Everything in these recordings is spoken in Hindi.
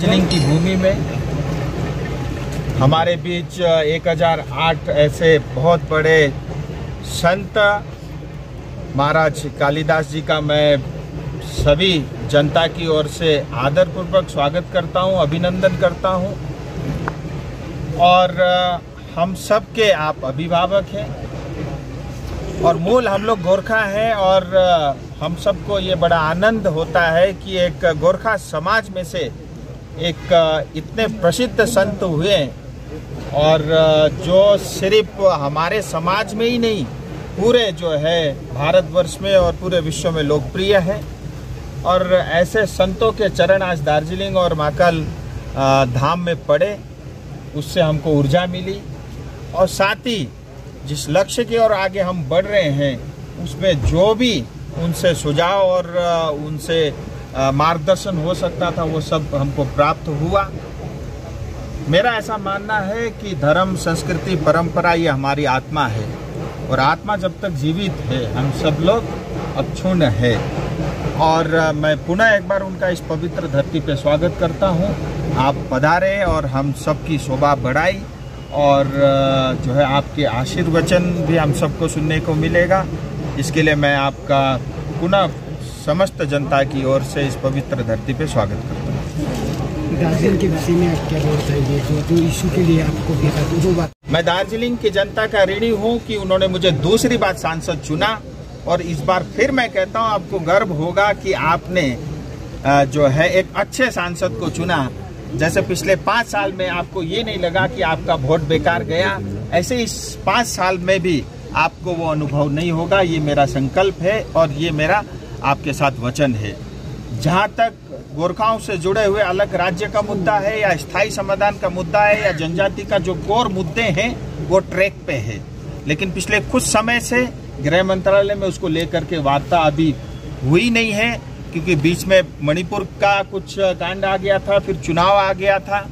दार्जिलिंग की भूमि में हमारे बीच 1008 ऐसे बहुत बड़े संत महाराज कालिदास जी का मैं सभी जनता की ओर से आदरपूर्वक स्वागत करता हूं, अभिनंदन करता हूं। और हम सब के आप अभिभावक हैं और मूल हम लोग गोरखा हैं और हम सबको ये बड़ा आनंद होता है कि एक गोरखा समाज में से एक इतने प्रसिद्ध संत हुए और जो सिर्फ हमारे समाज में ही नहीं पूरे जो है भारतवर्ष में और पूरे विश्व में लोकप्रिय है। और ऐसे संतों के चरण आज दार्जिलिंग और महाकाल धाम में पड़े, उससे हमको ऊर्जा मिली और साथ ही जिस लक्ष्य की ओर आगे हम बढ़ रहे हैं उसमें जो भी उनसे सुझाव और उनसे मार्गदर्शन हो सकता था वो सब हमको प्राप्त हुआ। मेरा ऐसा मानना है कि धर्म, संस्कृति, परंपरा ये हमारी आत्मा है और आत्मा जब तक जीवित है हम सब लोग अक्षुण्ण है। और मैं पुनः एक बार उनका इस पवित्र धरती पे स्वागत करता हूँ। आप पधारे और हम सबकी शोभा बढ़ाई और जो है आपके आशीर्वचन भी हम सबको सुनने को मिलेगा। इसके लिए मैं आपका पुनः समस्त जनता की ओर से इस पवित्र धरती पे स्वागत करता हूँ। दार्जिलिंग के विषय में आप क्या बोलते हैं जो इशू के लिए आपको भेजा? दो बात। मैं दार्जिलिंग की जनता का ऋणी हूँ कि उन्होंने मुझे दूसरी बार सांसद चुना और इस बार फिर मैं कहता हूँ आपको गर्व होगा कि आपने जो है एक अच्छे सांसद को चुना। जैसे पिछले 5 साल में आपको ये नहीं लगा कि आपका वोट बेकार गया, ऐसे इस 5 साल में भी आपको वो अनुभव नहीं होगा। ये मेरा संकल्प है और ये मेरा आपके साथ वचन है। जहाँ तक गोरखाओं से जुड़े हुए अलग राज्य का मुद्दा है या स्थायी समाधान का मुद्दा है या जनजाति का जो कोर मुद्दे हैं वो ट्रैक पे है, लेकिन पिछले कुछ समय से गृह मंत्रालय में उसको लेकर के वार्ता अभी हुई नहीं है क्योंकि बीच में मणिपुर का कुछ कांड आ गया था, फिर चुनाव आ गया था।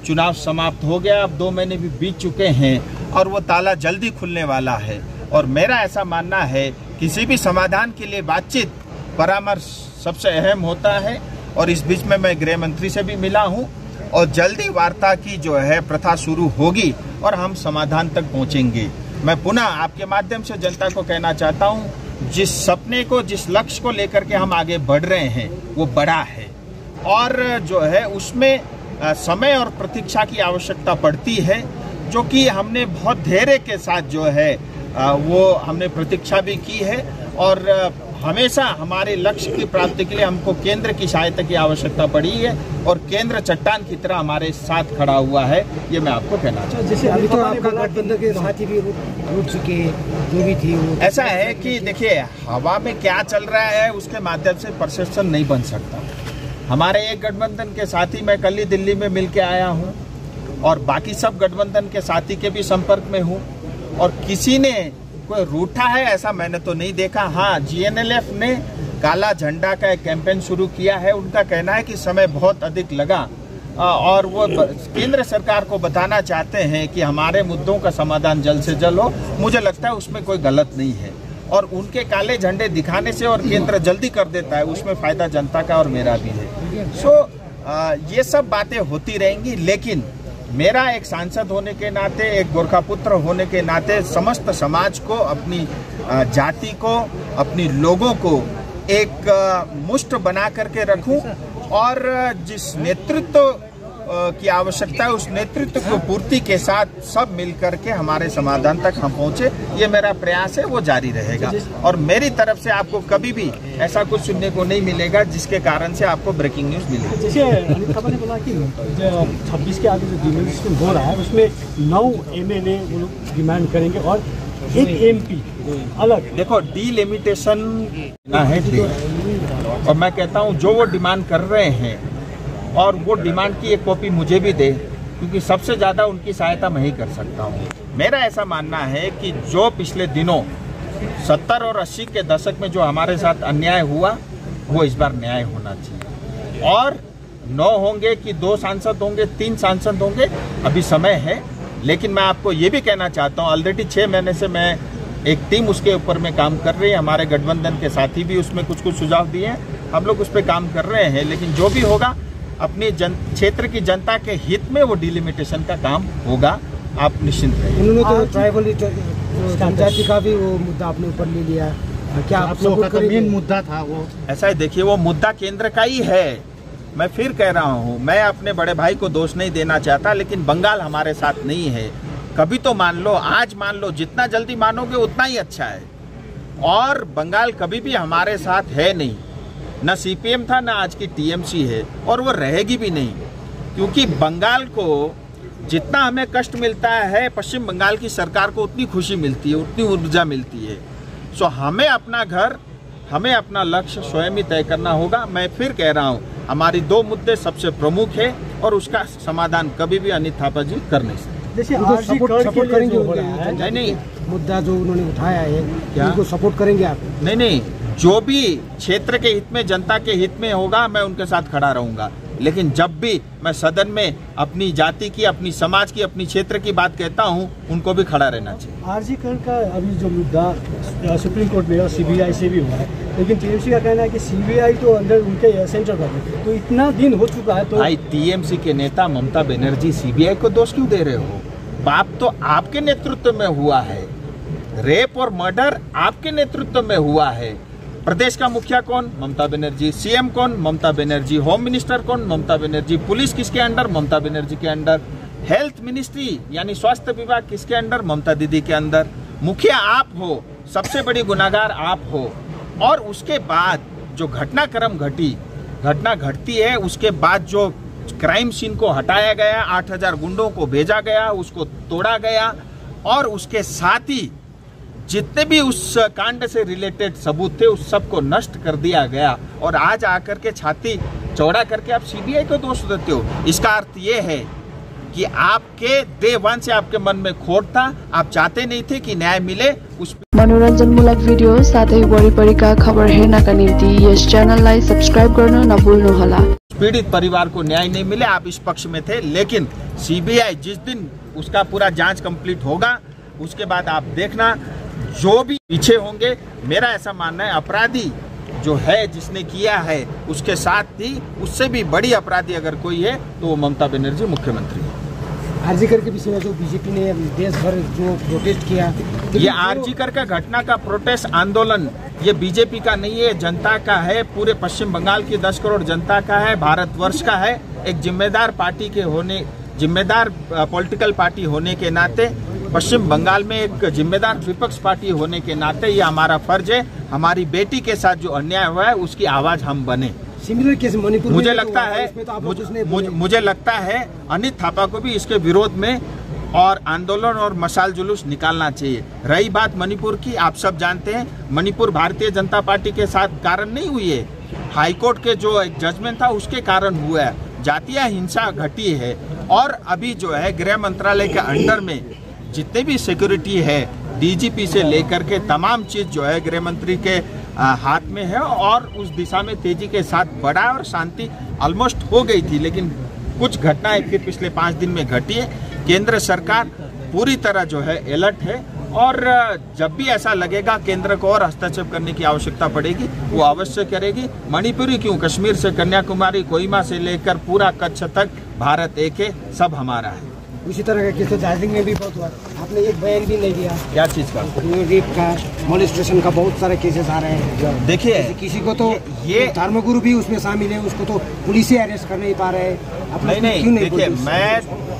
चुनाव समाप्त हो गया, अब 2 महीने भी बीत चुके हैं और वो ताला जल्दी खुलने वाला है। और मेरा ऐसा मानना है किसी भी समाधान के लिए बातचीत, परामर्श सबसे अहम होता है। और इस बीच में मैं गृह मंत्री से भी मिला हूँ और जल्दी वार्ता की जो है प्रथा शुरू होगी और हम समाधान तक पहुँचेंगे। मैं पुनः आपके माध्यम से जनता को कहना चाहता हूँ, जिस सपने को, जिस लक्ष्य को लेकर के हम आगे बढ़ रहे हैं वो बड़ा है और जो है उसमें समय और प्रतीक्षा की आवश्यकता पड़ती है, जो कि हमने बहुत धैर्य के साथ जो है वो हमने प्रतीक्षा भी की है। और हमेशा हमारे लक्ष्य की प्राप्ति के लिए हमको केंद्र की सहायता की आवश्यकता पड़ी है और केंद्र चट्टान की तरह हमारे साथ खड़ा हुआ है, ये मैं आपको कहना चाहता हूँ। जैसे अभी तो आपका गठबंधन के साथी भी रुक चुके, जो भी थी वो ऐसा है कि देखिए हवा में क्या चल रहा है उसके माध्यम से परसेप्शन नहीं बन सकता। हमारे एक गठबंधन के साथी मैं कल ही दिल्ली में मिल के आया हूँ और बाकी सब गठबंधन के साथी के भी संपर्क में हूँ और किसी ने कोई रूठा है ऐसा मैंने तो नहीं देखा। हाँ, GNLF ने काला झंडा का एक कैंपेन शुरू किया है। उनका कहना है कि समय बहुत अधिक लगा और वो केंद्र सरकार को बताना चाहते हैं कि हमारे मुद्दों का समाधान जल्द से जल्द हो। मुझे लगता है उसमें कोई गलत नहीं है और उनके काले झंडे दिखाने से और केंद्र जल्दी कर देता है उसमें फायदा जनता का और मेरा भी है। ये सब बातें होती रहेंगी, लेकिन मेरा एक सांसद होने के नाते, एक गोरखा पुत्र होने के नाते समस्त समाज को, अपनी जाति को, अपनी लोगों को एक मुष्ट बना करके रखूं और जिस नेतृत्व की आवश्यकता है उस नेतृत्व को पूर्ति के साथ सब मिलकर के हमारे समाधान तक हम पहुंचे। ये मेरा प्रयास है, वो जारी रहेगा और मेरी तरफ से आपको कभी भी ऐसा कुछ सुनने को नहीं मिलेगा जिसके कारण से आपको ब्रेकिंग न्यूज मिलेगी। जैसे अनिल खबर ने बोला कि 26 के आगे जो डिलिमिटेशन हो रहा है उसमें 9 MLA वो लोग डिमांड करेंगे और 1 MP अलग। देखो, डिलिमिटेशन ना है और मैं कहता हूँ जो वो डिमांड कर रहे हैं और वो डिमांड की एक कॉपी मुझे भी दे, क्योंकि सबसे ज़्यादा उनकी सहायता मैं ही कर सकता हूँ। मेरा ऐसा मानना है कि जो पिछले दिनों 70 और 80 के दशक में जो हमारे साथ अन्याय हुआ वो इस बार न्याय होना चाहिए। और 9 होंगे कि 2 सांसद होंगे, 3 सांसद होंगे, अभी समय है। लेकिन मैं आपको ये भी कहना चाहता हूँ, ऑलरेडी 6 महीने से मैं एक टीम उसके ऊपर में काम कर रही है। हमारे गठबंधन के साथी भी उसमें कुछ सुझाव दिए हैं, हम लोग उस पर काम कर रहे हैं। लेकिन जो भी होगा अपने क्षेत्र की जनता के हित में वो डिलिमिटेशन का काम होगा, आप निश्चिंत रहिए। उन्होंने तो ट्राइबल जनजाति का भी वो मुद्दा अपने ऊपर ले लिया, क्या आप लोगों का मेन मुद्दा था वो? ऐसा है, देखिए वो मुद्दा केंद्र का ही है। मैं फिर कह रहा हूँ, मैं अपने बड़े भाई को दोष नहीं देना चाहता, लेकिन बंगाल हमारे साथ नहीं है। कभी तो मान लो, आज मान लो, जितना जल्दी मानोगे उतना ही अच्छा है। और बंगाल कभी भी हमारे साथ है नहीं, न सीपीएम था, न आज की टीएमसी है, और वो रहेगी भी नहीं। क्योंकि बंगाल को जितना हमें कष्ट मिलता है, पश्चिम बंगाल की सरकार को उतनी खुशी मिलती है, उतनी ऊर्जा मिलती है। सो हमें अपना घर, हमें अपना लक्ष्य स्वयं ही तय करना होगा। मैं फिर कह रहा हूँ, हमारी 2 मुद्दे सबसे प्रमुख है और उसका समाधान कभी भी अनिल थापा जी कर नहीं सकते। जैसे सपोर्ट करेंगे नहीं, मुद्दा जो उन्होंने उठाया है, क्या उनको सपोर्ट करेंगे आप? नहीं, जो भी क्षेत्र के हित में, जनता के हित में होगा, मैं उनके साथ खड़ा रहूंगा। लेकिन जब भी मैं सदन में अपनी जाति की, अपनी समाज की, अपनी क्षेत्र की बात कहता हूं, उनको भी खड़ा रहना चाहिए। आरजी कर का अभी जो मुद्दा सुप्रीम कोर्ट में और सीबीआई से भी हुआ है, लेकिन टीएमसी का कहना है कि सीबीआई तो अंडर उनके सेंट्रल गवर्नमेंट, तो इतना दिन हो चुका है। तो भाई, टीएमसी के नेता ममता बनर्जी सीबीआई को दोष क्यों दे रहे हो? बाप तो आपके नेतृत्व में हुआ है, रेप और मर्डर आपके नेतृत्व में हुआ है। प्रदेश का मुखिया कौन? ममता बनर्जी। सीएम कौन? ममता बनर्जी। होम मिनिस्टर कौन? ममता बनर्जी। पुलिस किसके अंडर? ममता बनर्जी के अंडर। हेल्थ मिनिस्ट्री यानी स्वास्थ्य विभाग किसके अंडर? ममता दीदी के अंदर। मुखिया आप हो, सबसे बड़ी गुनाहगार आप हो। और उसके बाद जो घटनाक्रम घटना घटती है, उसके बाद जो क्राइम सीन को हटाया गया, 8000 गुंडों को भेजा गया, उसको तोड़ा गया, और उसके साथ ही जितने भी उस कांड से रिलेटेड सबूत थे, उस सब को नष्ट कर दिया गया। और आज आकर के छाती चौड़ा करके आप सीबीआई को दोष देते हो। इसका अर्थ ये है कि आपके डे 1 से आपके मन में खोट था, आप चाहते नहीं थे कि न्याय मिले। उस मनोरञ्जनमूलक भिडियो साथै वरिपरिका खबर हेर्नका निम्ति यस च्यानललाई सब्स्क्राइब गर्न नभुल्नुहोला। पीड़ित परिवार को न्याय नहीं मिले, आप इस पक्ष में थे। लेकिन सीबीआई जिस दिन उसका पूरा जांच कंप्लीट होगा, उसके बाद आप देखना, जो भी पीछे होंगे, मेरा ऐसा मानना है, अपराधी जो है, जिसने किया है, उसके साथ ही उससे भी बड़ी अपराधी अगर कोई है तो वो ममता बनर्जी मुख्यमंत्री है। आरजी कर के विषय में जो बीजेपी ने देश भर जो प्रोटेस्ट किया, ये आरजी कर का घटना का प्रोटेस्ट आंदोलन ये बीजेपी का नहीं है, जनता का है, पूरे पश्चिम बंगाल की 10 करोड़ जनता का है, भारतवर्ष का है। एक जिम्मेदार पार्टी के होने, जिम्मेदार पॉलिटिकल पार्टी होने के नाते, पश्चिम बंगाल में एक जिम्मेदार विपक्ष पार्टी होने के नाते ये हमारा फर्ज है, हमारी बेटी के साथ जो अन्याय हुआ है उसकी आवाज हम बने। सिमिलर केस मणिपुर मुझे लगता है, मुझे लगता है अनिल थापा को भी इसके विरोध में और आंदोलन और मशाल जुलूस निकालना चाहिए। रही बात मणिपुर की, आप सब जानते हैं, मणिपुर भारतीय जनता पार्टी के साथ कारण नहीं हुई है, हाईकोर्ट के जो एक जजमेंट था उसके कारण हुआ है। जातीय हिंसा घटी है, और अभी जो है गृह मंत्रालय के अंडर में जितने भी सिक्योरिटी है, डीजीपी से लेकर के तमाम चीज जो है गृह मंत्री के हाथ में है, और उस दिशा में तेजी के साथ बढ़ा और शांति ऑलमोस्ट हो गई थी। लेकिन कुछ घटनाएं फिर पिछले 5 दिन में घटी है। केंद्र सरकार पूरी तरह जो है अलर्ट है, और जब भी ऐसा लगेगा केंद्र को और हस्तक्षेप करने की आवश्यकता पड़ेगी, वो अवश्य करेगी। मणिपुरी क्यों, कश्मीर से कन्याकुमारी, कोहिमा से लेकर पूरा कच्छ तक भारत एक है, सब हमारा है। उसी तरह का केस तो दार्जिलिंग में भी बहुत हुआ, आपने एक बयान भी नहीं दिया। क्या चीज का? रेप का, मोलेस्टेशन का बहुत सारे केसेस आ रहे हैं। देखिए, किसी को तो ये धर्मगुरु भी उसमें शामिल है, उसको तो पुलिस ही अरेस्ट कर नहीं पा रहे हैं। नहीं, देखिए,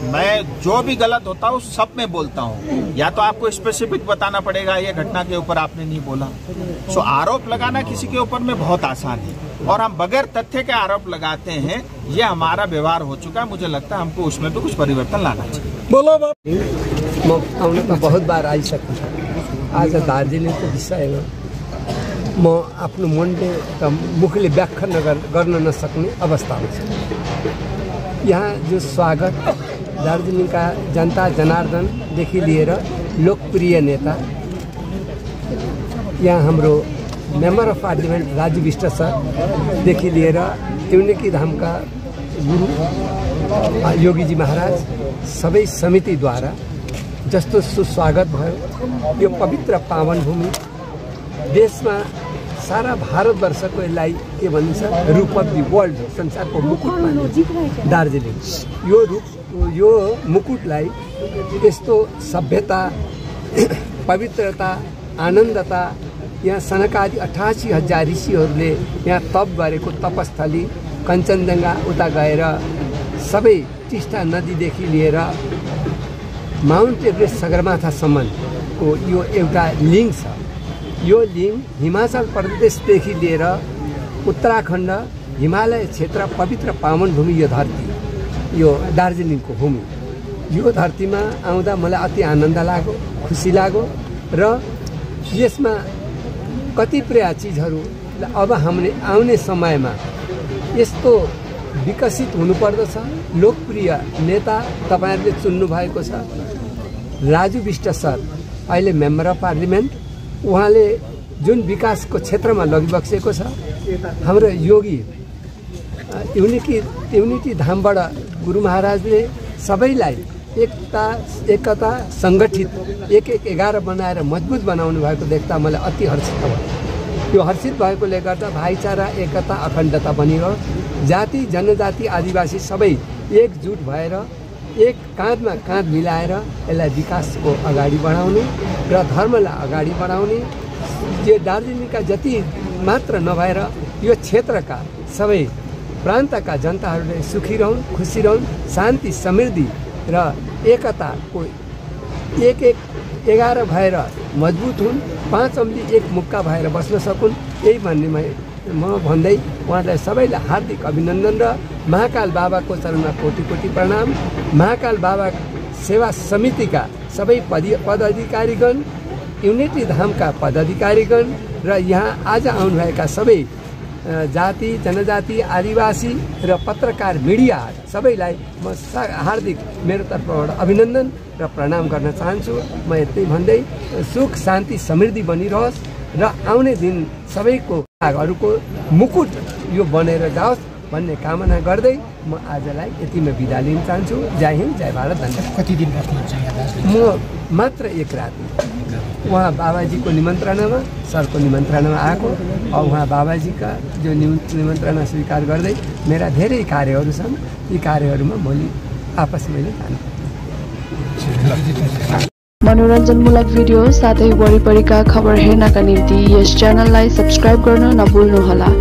मैं जो भी गलत होता हूँ सब में बोलता हूँ, या तो आपको स्पेसिफिक बताना पड़ेगा ये घटना के ऊपर आपने नहीं बोला। सो आरोप लगाना किसी के ऊपर में बहुत आसान है, और हम बगैर तथ्य के आरोप लगाते हैं, ये हमारा व्यवहार हो चुका है। मुझे लगता है हमको उसमें भी कुछ परिवर्तन लाना चाहिए। बोलो आउन त बहुत बार आइसकेको छ। आज दार्जिलिङको विषयमा म आफ्नो मनले त मुखले व्याख्या गर्न नसक्ने अवस्थामा छ। यहाँ जो स्वागत दार्जिलिङका जनता जनार्दनदेखि लिएर लोकप्रिय नेता, यहाँ हाम्रो member of parliament Raju Bisht सरदेखि लिएर त्रिवेणी धामका गुरु योगीजी महाराज सबै समितिद्वारा जस्तो सुस्वागत भयो, यो पवित्र पावन भूमि, देशमा सारा भारतवर्षको यसलाई के भनिन्छ रूप अफ दि वर्ल्ड संसारको मुकुट मानिन्छ दार्जिलिङ। यो मुकुटलाई यस्तो सभ्यता, पवित्रता, आनन्दता, यहाँ सनकादि 88,000 ऋषिहरूले यहाँ तप गरेको तपस्थली, कञ्चनजङ्घा उता गएर सबै टिस्टा नदीदेखि लिएर माउन्ट एभरेस्ट सगरमाथासम्मको यो एउटा लिङ्क छ। यो लिङ्क हिमाचल प्रदेशदेखि लिएर उत्तराखण्ड हिमालय क्षेत्र पवित्र पावन भूमि, यो धरती, यो दार्जिलिङको भूमि, यो धरतीमा आउँदा मलाई अति आनन्द लाग्यो, खुसी लाग्यो र यसमा कतिपय चिजहरू अब हामीले आउने समयमा यस्तो विकसित हुनुपर्दछ। लोकप्रिय नेता तपाईहरुले चुन्नु भएको छ राजु विष्ट सर, अहिले मेम्बर अफ पार्लिमेन्ट। उहाँले जुन विकासको क्षेत्रमा लगिबक्सेको छ, हाम्रो योगी युनिटी धामबाट गुरु महाराजले सबैलाई एकता संगठित 1-1-11 बनाएर मजबुत बनाउनु भएको देख्दा मलाई अति हर्षित भयो। यो हर्षित भएकोले गर्दा भाइचारा, एकता, अखण्डता बनिरह्यो। जाति, जनजाति, आदिवासी सबै एकजुट भएर एक काँधमा काँध मिलाएर यसलाई विकासको अगाडि बढाउने र धर्मलाई अगाडि बढाउने। यो दार्जिलिङका जति मात्र नभएर यो क्षेत्रका सबै प्रान्तका जनताहरूले सुखी रहन्, खुसी रहन्, शान्ति, समृद्धि र एकताको 1-1-11 भएर मजबुत हुन्, 5 औँली एक मुक्का भएर बस्न सकुन्। यही भन्ने म भन्दै उहाँलाई सबैलाई हार्दिक अभिनन्दन र महाकाल बाबाको चरणमा कोटि प्रणाम। महाकाल बाबा सेवा समितिका सबै पदाधिकारीगण, युनिटी धामका पदाधिकारीगण र यहाँ आज आउनुभएका सबै जाति, जनजाति, आदिवासी र पत्रकार, मिडिया सबैलाई म हार्दिक मेरो तर्फबाट अभिनन्दन र प्रणाम गर्न चाहन्छु। म यति भन्दै सुख, शान्ति, समृद्धि बनिरहोस् र आउने दिन सबैको भागहरूको मुकुट यो बनेर जाओस् भन्ने कामना गर्दै म आजलाई यतिमा बिदा लिन चाहन्छु। जय हिन्द, जय भारत, धन्यवाद। कति दिन बस्नुहुन्छ यहाँ दार्जिलिङ? म मात्र एक रात उहाँ बाबाजीको निमन्त्रणामा, सरको निमन्त्रणामा आएको। और उहाँ बाबाजीका जो निमन्त्रणा स्वीकार गर्दै मेरा धेरै कार्यहरू छन्, यी कार्यहरूमा मैले आपस मैले जानु। मनोरञ्जनमूलक भिडियो साथै वरिपरिका खबर हेर्नका निम्ति यस च्यानललाई सब्स्क्राइब गर्न नभुल्नुहोला।